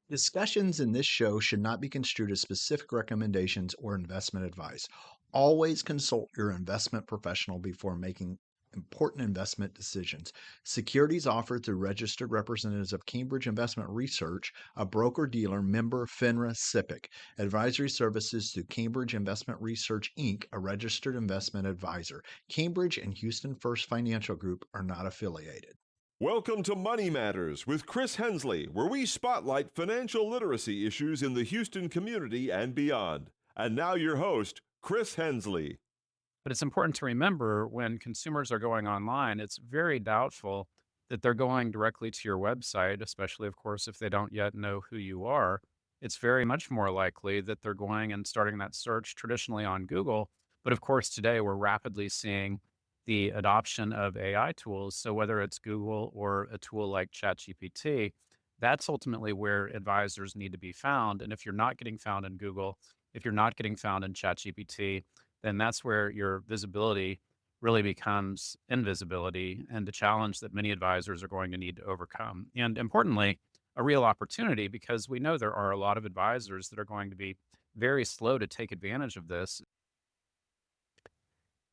Discussions in this show should not be construed as specific recommendations or investment advice. Always consult your investment professional before making important investment decisions. Securities offered through registered representatives of Cambridge Investment Research, a broker-dealer member FINRA SIPC. Advisory services through Cambridge Investment Research, Inc., a registered investment advisor. Cambridge and Houston First Financial Group are not affiliated. Welcome to Money Matters with Chris Hensley, where we spotlight financial literacy issues in the Houston community and beyond. And now your host, Chris Hensley. But it's important to remember when consumers are going online, it's very doubtful that they're going directly to your website, especially, of course, if they don't yet know who you are. It's very much more likely that they're going and starting that search traditionally on Google. But of course, today we're rapidly seeing the adoption of AI tools. So whether it's Google or a tool like ChatGPT, that's ultimately where advisors need to be found. And if you're not getting found in Google, if you're not getting found in ChatGPT, then that's where your visibility really becomes invisibility and the challenge that many advisors are going to need to overcome. And importantly, a real opportunity because we know there are a lot of advisors that are going to be very slow to take advantage of this.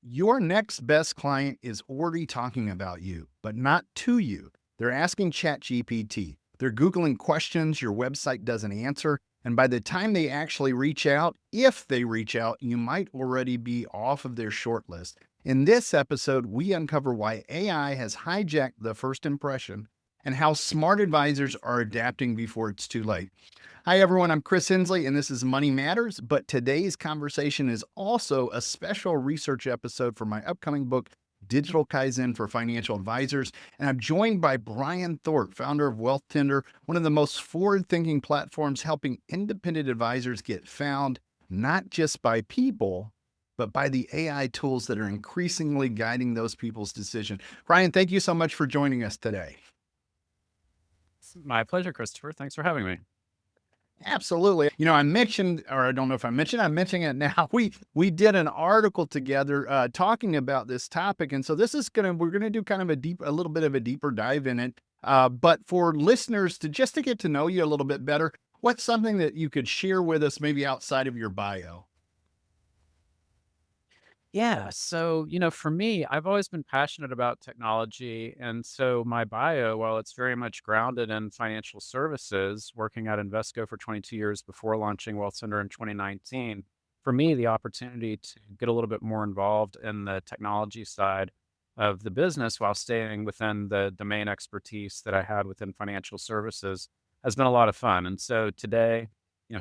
Your next best client is already talking about you, but not to you. They're asking ChatGPT. They're Googling questions your website doesn't answer. And by the time they actually reach out, if they reach out, you might already be off of their short list. In this episode, we uncover why AI has hijacked the first impression and how smart advisors are adapting before it's too late. Hi, everyone. I'm Chris Hensley, and this is Money Matters. But today's conversation is also a special research episode for my upcoming book, Digital Kaizen for Financial Advisors. And I'm joined by Brian Thorp, founder of Wealth Tender, one of the most forward-thinking platforms helping independent advisors get found, not just by people, but by the AI tools that are increasingly guiding those people's decision. Brian, thank you so much for joining us today. It's my pleasure, Christopher. Thanks for having me. Absolutely. I mentioned, or I don't know if I'm mentioning it now. We did an article together talking about this topic, and so we're gonna do kind of a little bit of a deeper dive in it. But for listeners to get to know you a little bit better, what's something that you could share with us, maybe outside of your bio? Yeah. So, for me, I've always been passionate about technology. And so my bio, while it's very much grounded in financial services, working at Invesco for 22 years before launching Wealth Center in 2019, for me, the opportunity to get a little bit more involved in the technology side of the business while staying within the domain expertise that I had within financial services has been a lot of fun. And so today,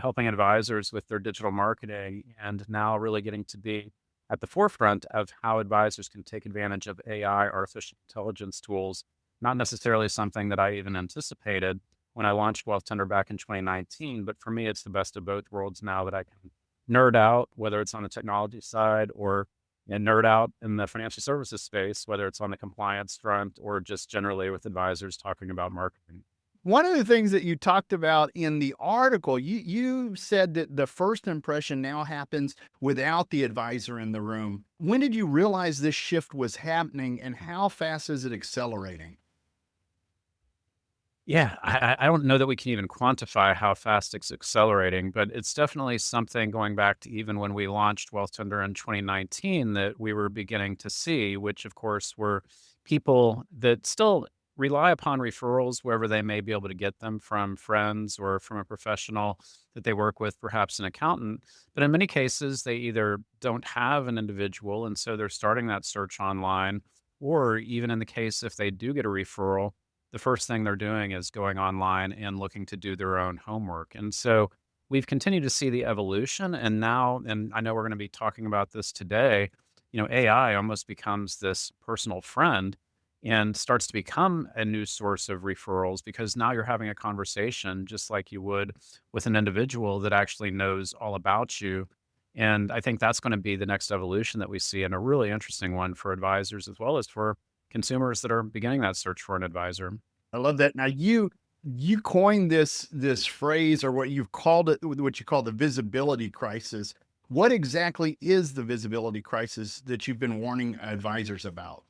helping advisors with their digital marketing and now really getting to be at the forefront of how advisors can take advantage of AI, artificial intelligence tools, not necessarily something that I even anticipated when I launched Wealth Tender back in 2019. But for me, it's the best of both worlds now that I can nerd out, whether it's on the technology side or nerd out in the financial services space, whether it's on the compliance front or just generally with advisors talking about marketing. One of the things that you talked about in the article, you said that the first impression now happens without the advisor in the room. When did you realize this shift was happening, and how fast is it accelerating? Yeah, I don't know that we can even quantify how fast it's accelerating, but it's definitely something going back to even when we launched Wealth Tender in 2019 that we were beginning to see, which of course were people that still rely upon referrals wherever they may be able to get them from friends or from a professional that they work with, perhaps an accountant. But in many cases, they either don't have an individual, and so they're starting that search online, or even in the case if they do get a referral, the first thing they're doing is going online and looking to do their own homework. And so we've continued to see the evolution. And now, and I know we're going to be talking about this today, AI almost becomes this personal friend and starts to become a new source of referrals because now you're having a conversation just like you would with an individual that actually knows all about you. And I think that's going to be the next evolution that we see, and a really interesting one for advisors as well as for consumers that are beginning that search for an advisor. I love that. Now you coined this phrase, or what you've called it, what you call the visibility crisis. What exactly is the visibility crisis that you've been warning advisors about?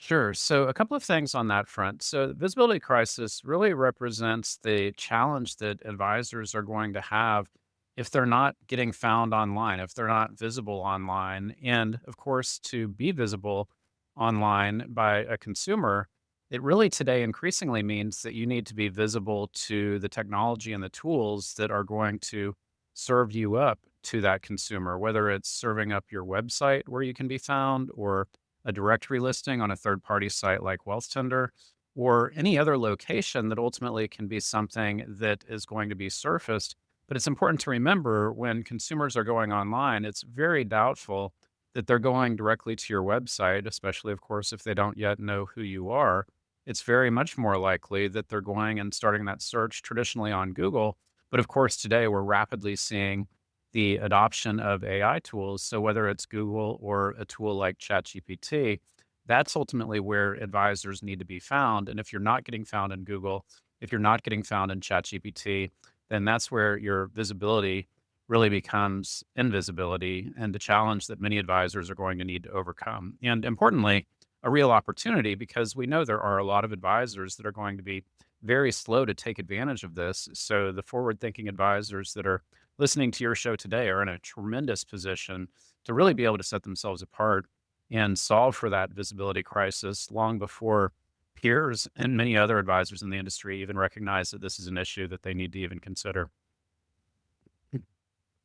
Sure. So, a couple of things on that front. So, the visibility crisis really represents the challenge that advisors are going to have if they're not getting found online, if they're not visible online. And of course, to be visible online by a consumer, it really today increasingly means that you need to be visible to the technology and the tools that are going to serve you up to that consumer, whether it's serving up your website where you can be found, or a directory listing on a third party site like WealthTender, or any other location that ultimately can be something that is going to be surfaced. But it's important to remember, when consumers are going online, it's very doubtful that they're going directly to your website, especially, of course, if they don't yet know who you are. It's very much more likely that they're going and starting that search traditionally on Google. But of course, today we're rapidly seeing the adoption of AI tools. So whether it's Google or a tool like ChatGPT, that's ultimately where advisors need to be found. And if you're not getting found in Google, if you're not getting found in ChatGPT, then that's where your visibility really becomes invisibility, and the challenge that many advisors are going to need to overcome. And importantly, a real opportunity, because we know there are a lot of advisors that are going to be very slow to take advantage of this. So the forward thinking advisors that are listening to your show today are in a tremendous position to really be able to set themselves apart and solve for that visibility crisis long before peers and many other advisors in the industry even recognize that this is an issue that they need to even consider.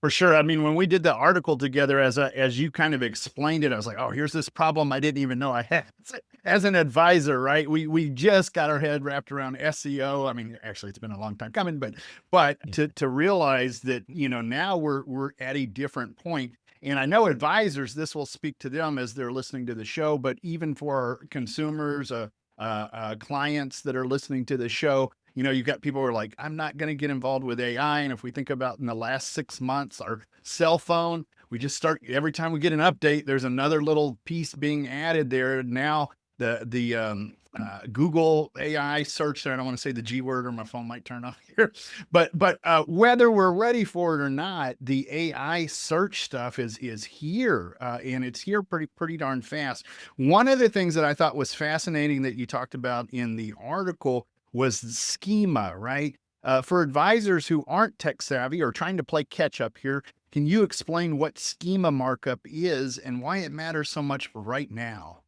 For sure. I mean, when we did the article together, as you kind of explained it, I was like, oh, here's this problem I didn't even know I had as an advisor, right? We just got our head wrapped around SEO. I mean, actually, it's been a long time coming, but Yeah. to realize that, now we're at a different point. And I know advisors, this will speak to them as they're listening to the show, but even for our consumers, clients that are listening to the show, you've got people who are like, I'm not going to get involved with AI. And if we think about in the last 6 months, our cell phone, we just start every time we get an update, there's another little piece being added there. Now Google AI search there. I don't want to say the G word or my phone might turn off here, but whether we're ready for it or not, the AI search stuff is here, and it's here pretty darn fast. One of the things that I thought was fascinating that you talked about in the article was schema, right? For advisors who aren't tech savvy or trying to play catch up here, can you explain what schema markup is and why it matters so much for right now?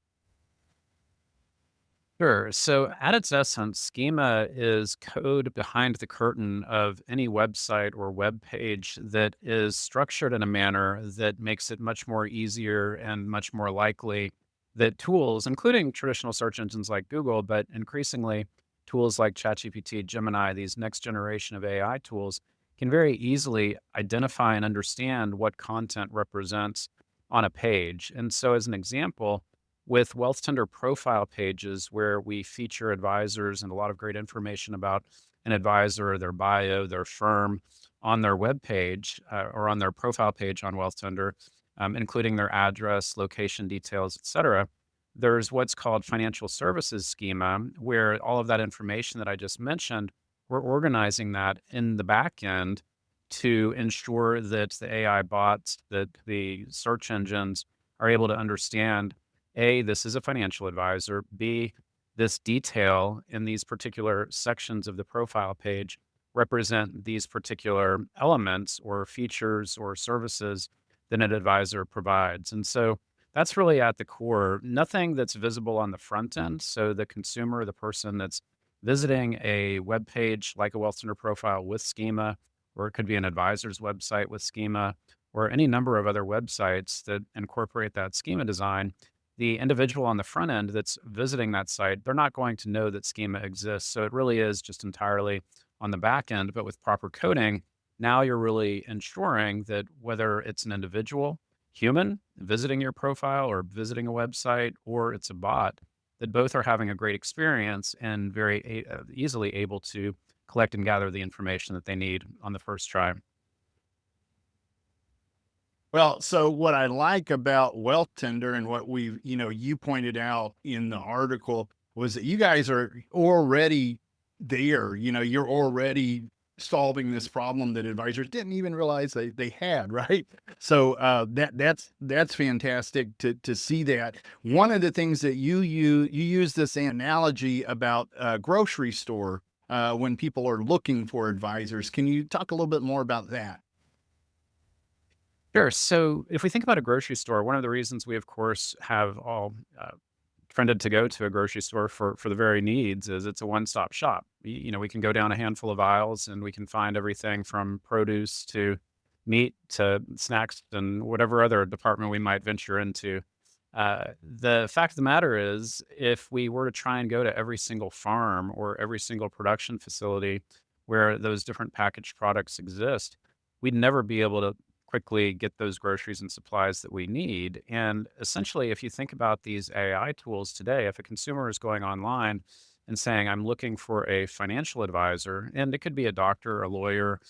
Sure. So, at its essence, schema is code behind the curtain of any website or web page that is structured in a manner that makes it much more easier and much more likely that tools, including traditional search engines like Google, but increasingly tools like ChatGPT, Gemini, these next generation of AI tools, can very easily identify and understand what content represents on a page. And so, as an example, with Wealth Tender profile pages, where we feature advisors and a lot of great information about an advisor, their bio, their firm on their web page, or on their profile page on Wealth Tender, including their address, location details, et cetera. There's what's called financial services schema, where all of that information that I just mentioned, we're organizing that in the back end to ensure that the AI bots, that the search engines are able to understand: A, this is a financial advisor; B, this detail in these particular sections of the profile page represent these particular elements or features or services that an advisor provides. And so that's really at the core. Nothing that's visible on the front end. So the consumer, the person that's visiting a web page like a Wealth Center profile with schema, or it could be an advisor's website with schema, or any number of other websites that incorporate that schema design. The individual on the front end that's visiting that site, they're not going to know that schema exists. So it really is just entirely on the back end. But with proper coding, now you're really ensuring that whether it's an individual, human, visiting your profile or visiting a website, or it's a bot, that both are having a great experience and very easily able to collect and gather the information that they need on the first try. Well, so what I like about Wealth Tender and what you pointed out in the article was that you guys are already there. You're already solving this problem that advisors didn't even realize they had, right? So that's fantastic to see that. One of the things that you use this analogy about a grocery store when people are looking for advisors. Can you talk a little bit more about that? Sure. So if we think about a grocery store, one of the reasons we, of course, have all trended to go to a grocery store for the very needs is it's a one-stop shop. We can go down a handful of aisles and we can find everything from produce to meat to snacks and whatever other department we might venture into. The fact of the matter is, if we were to try and go to every single farm or every single production facility where those different packaged products exist, we'd never be able to quickly get those groceries and supplies that we need. And essentially, if you think about these AI tools today, if a consumer is going online and saying, I'm looking for a financial advisor, and it could be a doctor, a lawyer,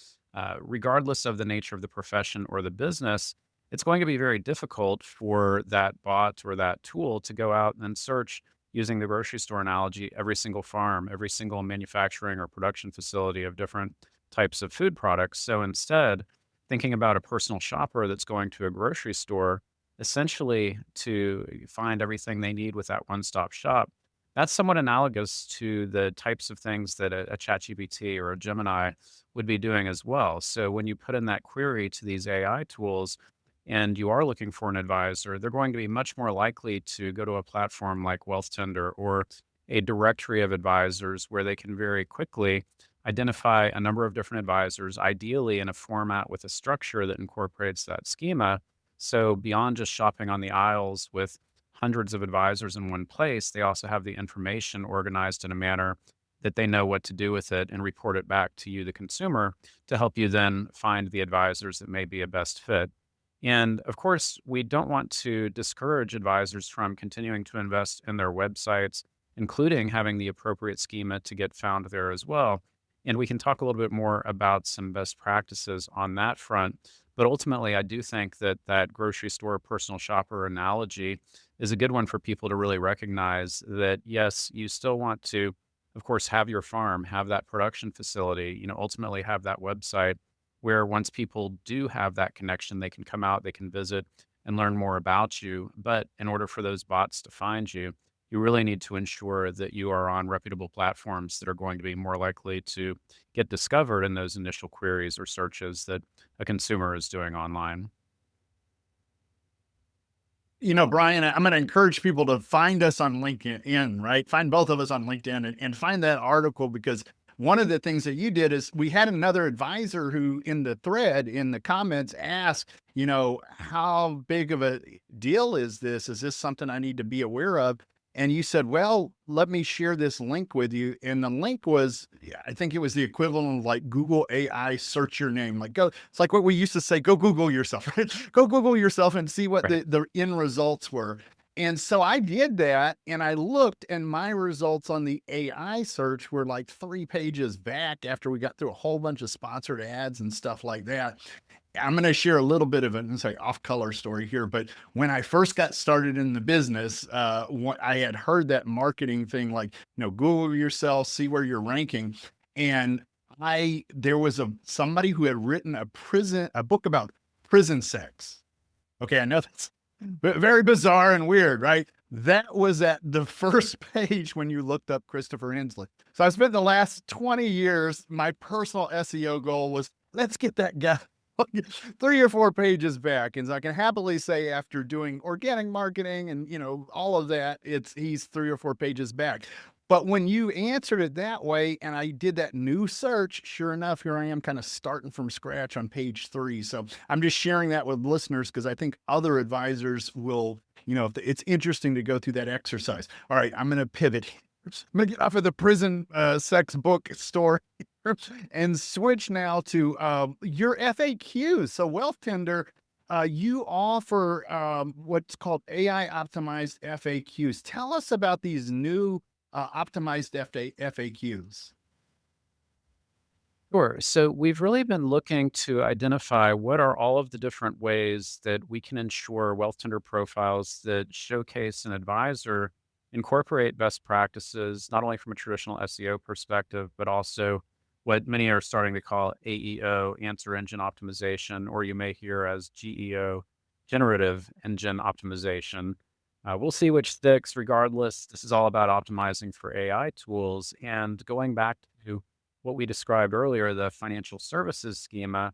regardless of the nature of the profession or the business, it's going to be very difficult for that bot or that tool to go out and search using the grocery store analogy every single farm, every single manufacturing or production facility of different types of food products. So instead, thinking about a personal shopper that's going to a grocery store, essentially to find everything they need with that one-stop shop, that's somewhat analogous to the types of things that a ChatGPT or a Gemini would be doing as well. So when you put in that query to these AI tools and you are looking for an advisor, they're going to be much more likely to go to a platform like Wealth Tender or a directory of advisors where they can very quickly identify a number of different advisors, ideally in a format with a structure that incorporates that schema. So beyond just shopping on the aisles with hundreds of advisors in one place, they also have the information organized in a manner that they know what to do with it and report it back to you, the consumer, to help you then find the advisors that may be a best fit. And of course, we don't want to discourage advisors from continuing to invest in their websites, including having the appropriate schema to get found there as well. And we can talk a little bit more about some best practices on that front. But ultimately, I do think that that grocery store personal shopper analogy is a good one for people to really recognize that, yes, you still want to, of course, have your farm, have that production facility, ultimately have that website where once people do have that connection, they can come out, they can visit and learn more about you. But in order for those bots to find you, you really need to ensure that you are on reputable platforms that are going to be more likely to get discovered in those initial queries or searches that a consumer is doing online. Brian, I'm going to encourage people to find us on LinkedIn, right? Find both of us on LinkedIn and find that article, because one of the things that you did is we had another advisor who in the thread, in the comments, asked, how big of a deal is this? Is this something I need to be aware of? And you said, well, let me share this link with you. And the link was, yeah, I think it was the equivalent of like Google AI search your name. Like go, it's like what we used to say, go Google yourself, right? Go Google yourself and see what Right. the end results were. And so I did that and I looked, and my results on the AI search were like 3 pages back after we got through a whole bunch of sponsored ads and stuff like that. I'm going to share a little bit of an off-color story here, but when I first got started in the business, I had heard that marketing thing, like, Google yourself, see where you're ranking, and there was somebody who had written a book about prison sex. Okay, I know that's very bizarre and weird, right? That was at the first page when you looked up Christopher Hensley. So I spent the last 20 years, my personal SEO goal was, let's get that guy 3 or 4 pages back. And so I can happily say, after doing organic marketing and, all of that, he's 3 or 4 pages back. But when you answered it that way and I did that new search, sure enough, here I am kind of starting from scratch on page 3. So I'm just sharing that with listeners because I think other advisors will, if it's interesting to go through that exercise. All right, I'm going to pivot. I'm going to get off of the prison sex book story and switch now to your FAQs. So Wealth Tender, you offer what's called AI-Optimized FAQs. Tell us about these new optimized FAQs. Sure. So we've really been looking to identify what are all of the different ways that we can ensure wealth tender profiles that showcase an advisor incorporate best practices, not only from a traditional SEO perspective, but also what many are starting to call AEO, answer engine optimization, or you may hear as GEO, generative engine optimization. We'll see which sticks regardless. This is all about optimizing for AI tools. And going back to what we described earlier, the financial services schema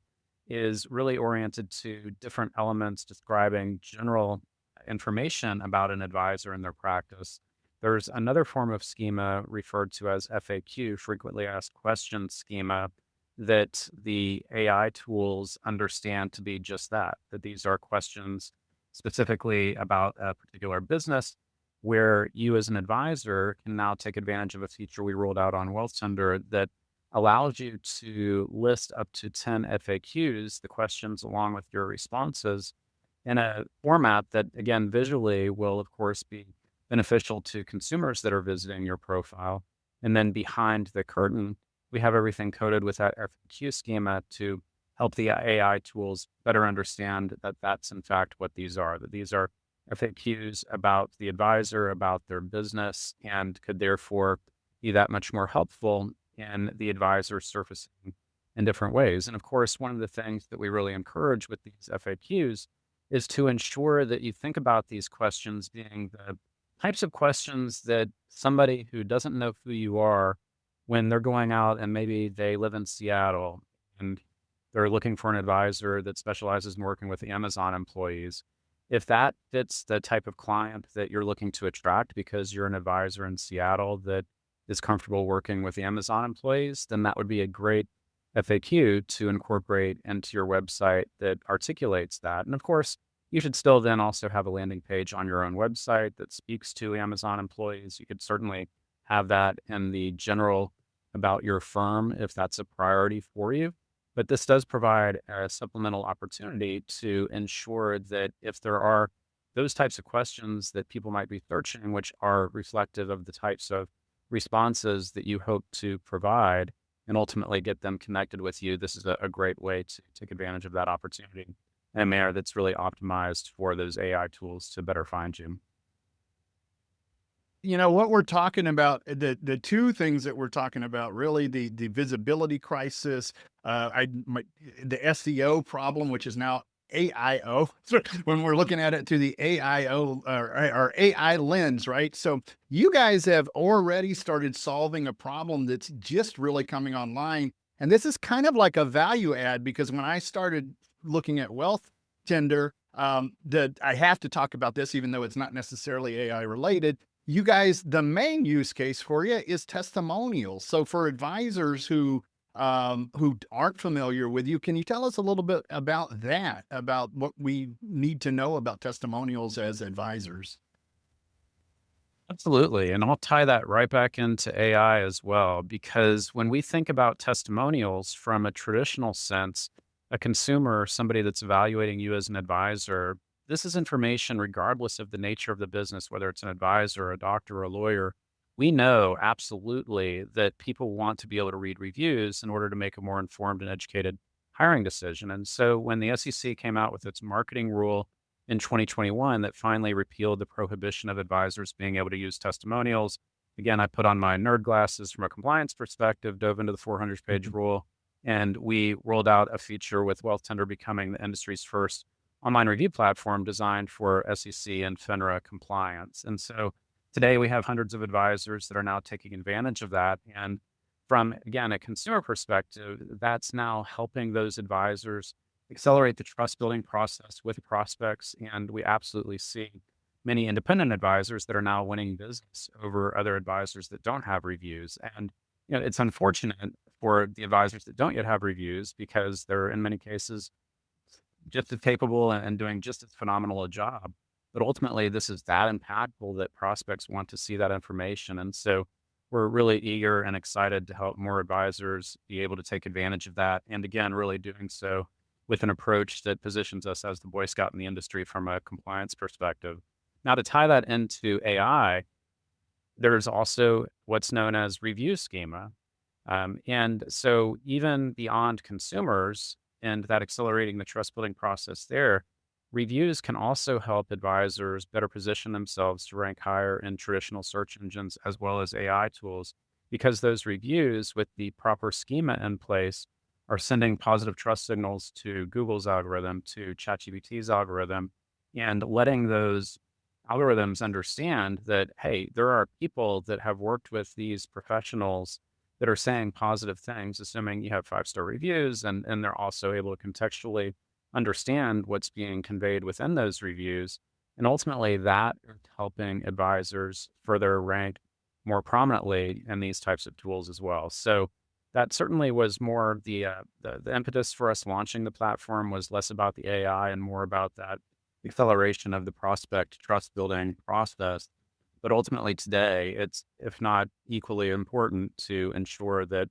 is really oriented to different elements describing general information about an advisor and their practice. There's another form of schema referred to as FAQ, frequently asked questions schema, that the AI tools understand to be just that, that these are questions specifically about a particular business where you as an advisor can now take advantage of a feature we rolled out on WealthTender that allows you to list up to 10 FAQs, the questions along with your responses, in a format that, again, visually will, of course, be beneficial to consumers that are visiting your profile. And then behind the curtain, we have everything coded with that FAQ schema to help the AI tools better understand that that's in fact what these are, that these are FAQs about the advisor, about their business, and could therefore be that much more helpful in the advisor surfacing in different ways. And of course, one of the things that we really encourage with these FAQs is to ensure that you think about these questions being the types of questions that somebody who doesn't know who you are, when they're going out and maybe they live in Seattle and they're looking for an advisor that specializes in working with Amazon employees. If that fits the type of client that you're looking to attract because you're an advisor in Seattle that is comfortable working with Amazon employees, then that would be a great FAQ to incorporate into your website that articulates that. And of course, you should still then also have a landing page on your own website that speaks to Amazon employees. You could certainly have that in the general about your firm if that's a priority for you. But this does provide a supplemental opportunity to ensure that if there are those types of questions that people might be searching, which are reflective of the types of responses that you hope to provide and ultimately get them connected with you, this is a great way to take advantage of that opportunity in a manner that's really optimized for those AI tools to better find you. What we're talking about, the two things that we're talking about, really the visibility crisis, the SEO problem, which is now AIO, when we're looking at it through the AIO or AI lens, right? So you guys have already started solving a problem that's just really coming online. And this is kind of like a value add, because when I started looking at Wealth Tender, that I have to talk about this, even though it's not necessarily AI related. You guys, the main use case for you is testimonials. So for advisors who aren't familiar with you, can you tell us a little bit about that, about what we need to know about testimonials as advisors? Absolutely. And I'll tie that right back into AI as well, because when we think about testimonials from a traditional sense, a consumer, somebody that's evaluating you as an advisor, this is information regardless of the nature of the business, whether it's an advisor, a doctor, or a lawyer. We know absolutely that people want to be able to read reviews in order to make a more informed and educated hiring decision. And so when the SEC came out with its marketing rule in 2021 that finally repealed the prohibition of advisors being able to use testimonials. Again, I put on my nerd glasses from a compliance perspective, dove into the 400-page rule, and we rolled out a feature with WealthTender becoming the industry's first online review platform designed for SEC and FINRA compliance. And so today we have hundreds of advisors that are now taking advantage of that. And from, again, a consumer perspective, that's now helping those advisors accelerate the trust building process with prospects. And we absolutely see many independent advisors that are now winning business over other advisors that don't have reviews. And it's unfortunate for the advisors that don't yet have reviews because they're in many cases just as capable and doing just as phenomenal a job. But ultimately, this is that impactful that prospects want to see that information. And so we're really eager and excited to help more advisors be able to take advantage of that. And again, really doing so with an approach that positions us as the Boy Scout in the industry from a compliance perspective. Now, to tie that into AI, there's also what's known as review schema. And so even beyond consumers and that accelerating the trust building process there, reviews can also help advisors better position themselves to rank higher in traditional search engines as well as AI tools. because those reviews with the proper schema in place are sending positive trust signals to Google's algorithm, to ChatGPT's algorithm, and letting those algorithms understand that, hey, there are people that have worked with these professionals that are saying positive things, assuming you have 5-star reviews, and they're also able to contextually understand what's being conveyed within those reviews. And ultimately, that is helping advisors further rank more prominently in these types of tools as well. So that certainly was more the impetus for us launching the platform was less about the AI and more about that acceleration of the prospect trust building process. But ultimately today, it's if not equally important to ensure that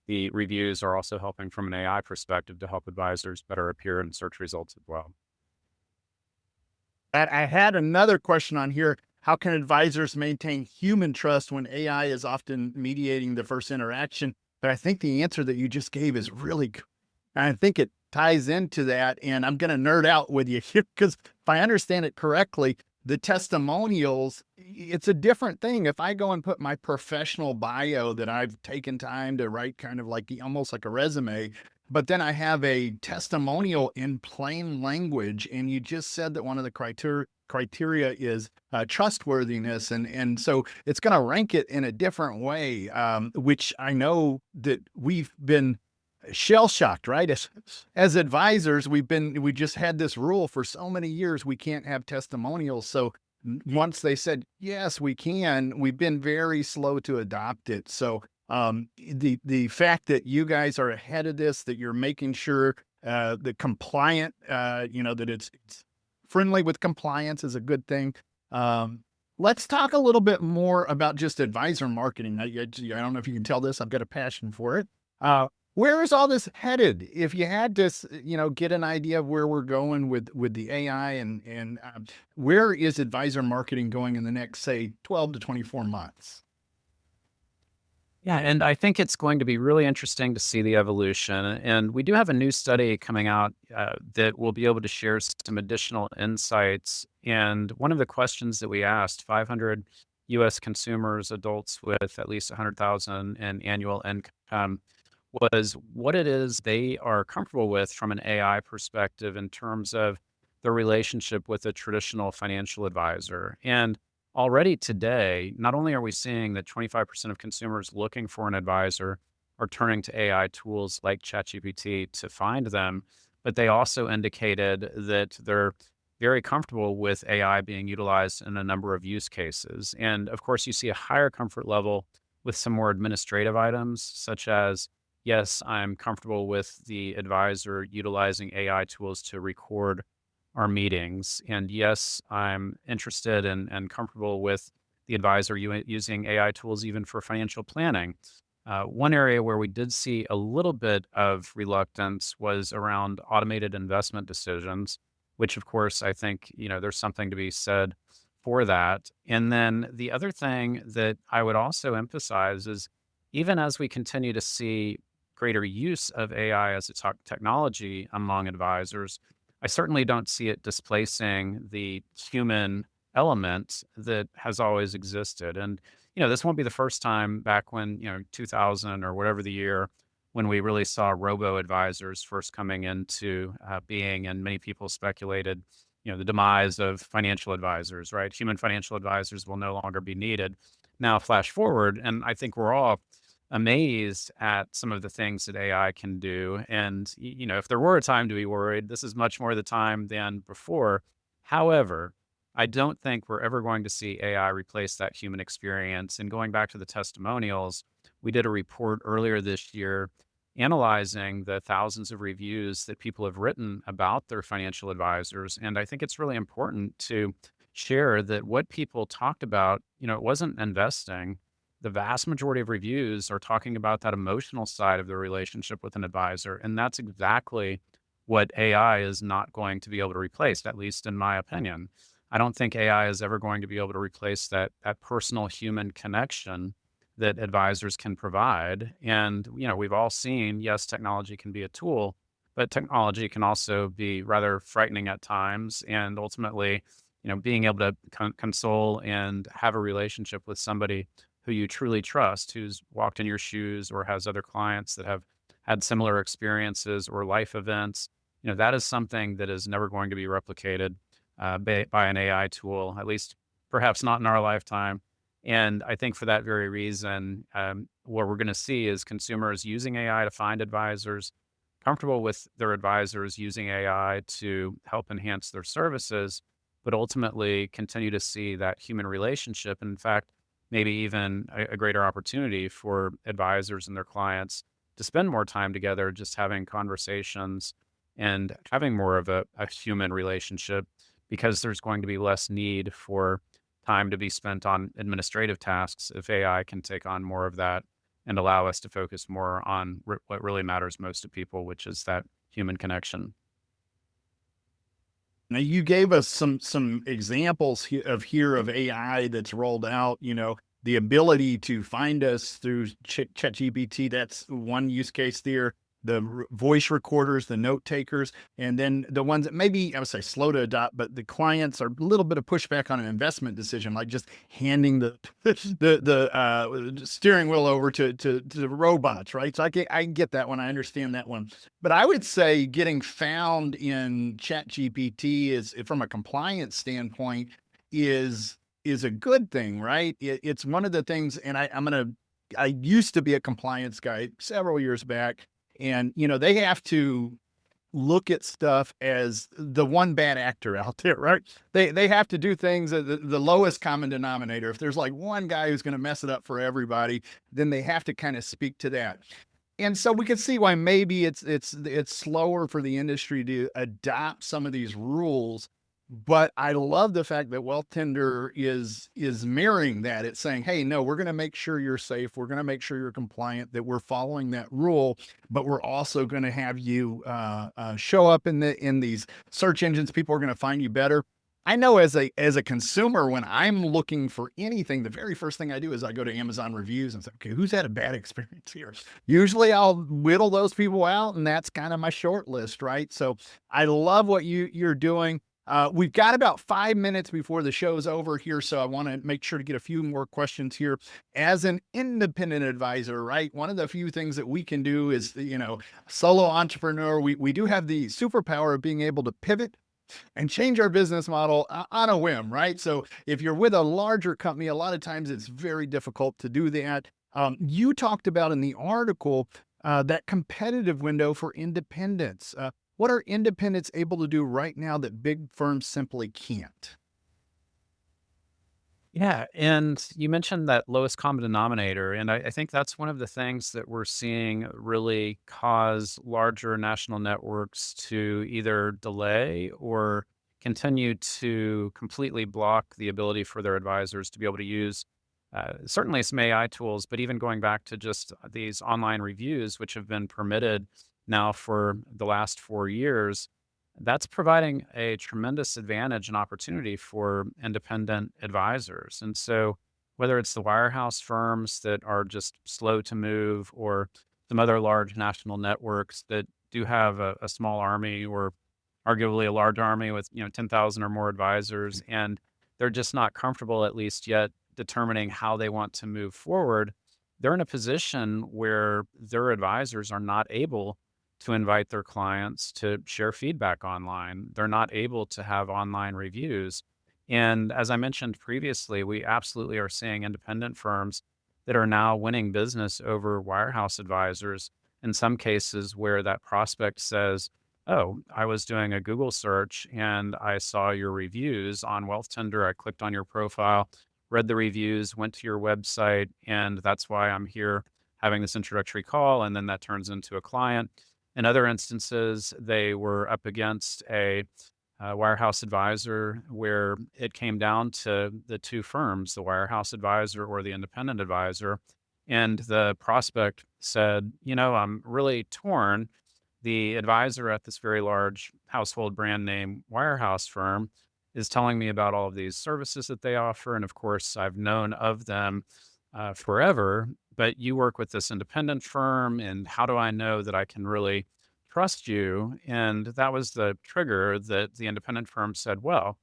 the reviews are also helping from an AI perspective to help advisors better appear in search results as well. I had another question on here. How can advisors maintain human trust when AI is often mediating the first interaction? But I think the answer that you just gave is really good. I think it ties into that. And I'm going to nerd out with you here because if I understand it correctly, the testimonials, it's a different thing. If I go and put my professional bio that I've taken time to write, kind of like almost like a resume, but then I have a testimonial in plain language, and you just said that one of the criteria is trustworthiness, and so it's going to rank it in a different way, which I know that we've been shell shocked, right? As advisors, we just had this rule for so many years we can't have testimonials. So once they said yes, we can, we've been very slow to adopt it. So the fact that you guys are ahead of this, that you're making sure the compliant, that it's friendly with compliance is a good thing. Let's talk a little bit more about just advisor marketing. I don't know if you can tell this. I've got a passion for it. Where is all this headed? If you had to, get an idea of where we're going with the AI and where is advisor marketing going in the next, say, 12 to 24 months? Yeah, and I think it's going to be really interesting to see the evolution. And we do have a new study coming out that will be able to share some additional insights. And one of the questions that we asked 500 US consumers, adults with at least 100,000 in annual income, was what it is they are comfortable with from an AI perspective in terms of their relationship with a traditional financial advisor. And already today, not only are we seeing that 25% of consumers looking for an advisor are turning to AI tools like ChatGPT to find them, but they also indicated that they're very comfortable with AI being utilized in a number of use cases. And of course, you see a higher comfort level with some more administrative items, such as, yes, I'm comfortable with the advisor utilizing AI tools to record our meetings. And yes, I'm interested and comfortable with the advisor using AI tools even for financial planning. One area where we did see a little bit of reluctance was around automated investment decisions, which of course I think, there's something to be said for that. And then the other thing that I would also emphasize is even as we continue to see greater use of AI as a technology among advisors, I certainly don't see it displacing the human element that has always existed. And, this won't be the first time back when, 2000 or whatever the year when we really saw robo advisors first coming into being, and many people speculated, the demise of financial advisors, right? Human financial advisors will no longer be needed. Now, flash forward, and I think we're all amazed at some of the things that AI can do. And, if there were a time to be worried, this is much more the time than before. However, I don't think we're ever going to see AI replace that human experience. And going back to the testimonials, we did a report earlier this year analyzing the thousands of reviews that people have written about their financial advisors. And I think it's really important to share that what people talked about, it wasn't investing. The vast majority of reviews are talking about that emotional side of the relationship with an advisor. And that's exactly what AI is not going to be able to replace, at least in my opinion. I don't think AI is ever going to be able to replace that personal human connection that advisors can provide. And, we've all seen, yes, technology can be a tool, but technology can also be rather frightening at times. And ultimately, being able to console and have a relationship with somebody who you truly trust, who's walked in your shoes or has other clients that have had similar experiences or life events. That is something that is never going to be replicated by an AI tool, at least perhaps not in our lifetime. And I think for that very reason, what we're going to see is consumers using AI to find advisors, comfortable with their advisors using AI to help enhance their services, but ultimately continue to see that human relationship. And in fact, maybe even a greater opportunity for advisors and their clients to spend more time together, just having conversations and having more of a human relationship, because there's going to be less need for time to be spent on administrative tasks if AI can take on more of that and allow us to focus more on what really matters most to people, which is that human connection. Now you gave us some examples of AI that's rolled out. The ability to find us through ChatGPT. That's one use case there. The voice recorders, the note takers, and then the ones that maybe I would say slow to adopt, but the clients are a little bit of pushback on an investment decision, like just handing the steering wheel over to the robots, right? So I can get that one. I understand that one. But I would say getting found in ChatGPT is, from a compliance standpoint, is a good thing, right? It's one of the things, and I used to be a compliance guy several years back, and they have to look at stuff as the one bad actor out there, right? They have to do things at the lowest common denominator. If there's like one guy who's going to mess it up for everybody, then they have to kind of speak to that. And so we can see why maybe it's slower for the industry to adopt some of these rules. But I love the fact that Wealth Tender is mirroring that. It's saying, hey, no, we're going to make sure you're safe. We're going to make sure you're compliant, that we're following that rule, but we're also going to have you show up in these search engines. People are going to find you better. I know as a consumer, when I'm looking for anything, the very first thing I do is I go to Amazon reviews and say, okay, who's had a bad experience here? Usually I'll whittle those people out, and that's kind of my short list, right? So I love what you're doing. We've got about 5 minutes before the show's over here, so I want to make sure to get a few more questions here. As an independent advisor, right, one of the few things that we can do is, solo entrepreneur, we do have the superpower of being able to pivot and change our business model on a whim, right? So if you're with a larger company, a lot of times it's very difficult to do that. You talked about in the article that competitive window for independence. What are independents able to do right now that big firms simply can't? Yeah, and you mentioned that lowest common denominator, and I think that's one of the things that we're seeing really cause larger national networks to either delay or continue to completely block the ability for their advisors to be able to use certainly some AI tools, but even going back to just these online reviews, which have been permitted now for the last 4 years. That's providing a tremendous advantage and opportunity for independent advisors. And so, whether it's the wirehouse firms that are just slow to move, or some other large national networks that do have a small army, or arguably a large army with 10,000 or more advisors, and they're just not comfortable, at least yet, determining how they want to move forward, they're in a position where their advisors are not able to invite their clients to share feedback online. They're not able to have online reviews. And as I mentioned previously, we absolutely are seeing independent firms that are now winning business over wirehouse advisors in some cases, where that prospect says, "Oh, I was doing a Google search and I saw your reviews on Wealth Tender. I clicked on your profile, read the reviews, went to your website, and that's why I'm here having this introductory call." And then that turns into a client. In other instances, they were up against a wirehouse advisor where it came down to the two firms, the wirehouse advisor or the independent advisor. And the prospect said, "I'm really torn. The advisor at this very large household brand name wirehouse firm is telling me about all of these services that they offer. And of course, I've known of them forever, but you work with this independent firm. And how do I know that I can really trust you?" And that was the trigger that the independent firm said, "Well,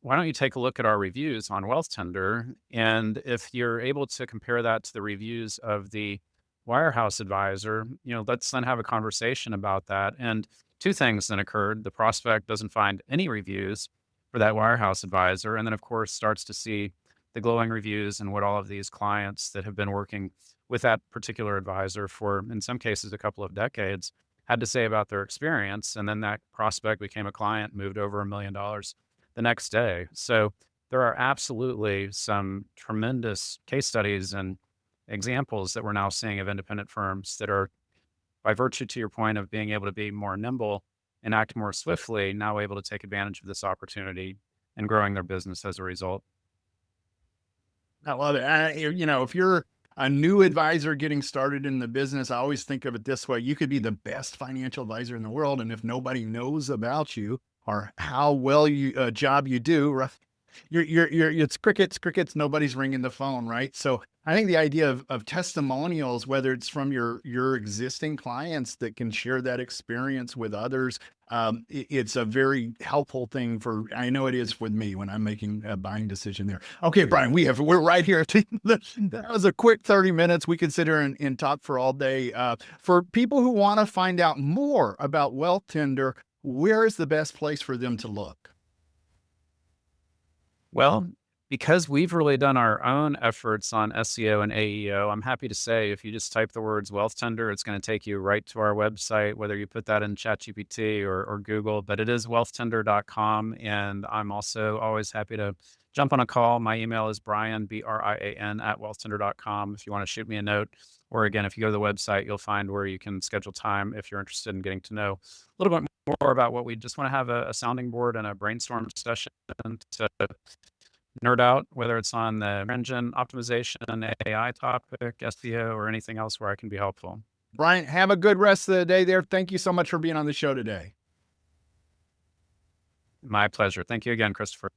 why don't you take a look at our reviews on Wealth Tender? And if you're able to compare that to the reviews of the wirehouse advisor, let's then have a conversation about that. And two things then occurred. The prospect doesn't find any reviews for that wirehouse advisor. And then, of course, starts to see the glowing reviews and what all of these clients that have been working with that particular advisor for, in some cases, a couple of decades, had to say about their experience. And then that prospect became a client, moved over $1 million the next day. So there are absolutely some tremendous case studies and examples that we're now seeing of independent firms that are, by virtue to your point of being able to be more nimble and act more swiftly, now able to take advantage of this opportunity and growing their business as a result. I love it. If you're a new advisor getting started in the business, I always think of it this way. You could be the best financial advisor in the world, and if nobody knows about you or how well you job you do, it's crickets. Nobody's ringing the phone, right? So I think the idea of testimonials, whether it's from your existing clients that can share that experience with others, it's a very helpful thing I know it is with me when I'm making a buying decision there. Okay, Brian, we're right here. That was a quick 30 minutes. We could sit here and talk for all day. For people who want to find out more about Wealth Tender, where is the best place for them to look? Well, because we've really done our own efforts on SEO and AEO, I'm happy to say if you just type the words Wealth Tender, it's going to take you right to our website, whether you put that in ChatGPT or Google, but it is wealthtender.com. And I'm also always happy to jump on a call. My email is Brian, BRIAN, @wealthtender.com if you want to shoot me a note. Or again, if you go to the website, you'll find where you can schedule time if you're interested in getting to know a little bit more about what we just want to have a sounding board and a brainstorm session to nerd out, whether it's on the engine optimization, AI topic, SEO, or anything else where I can be helpful. Brian, have a good rest of the day there. Thank you so much for being on the show today. My pleasure. Thank you again, Christopher.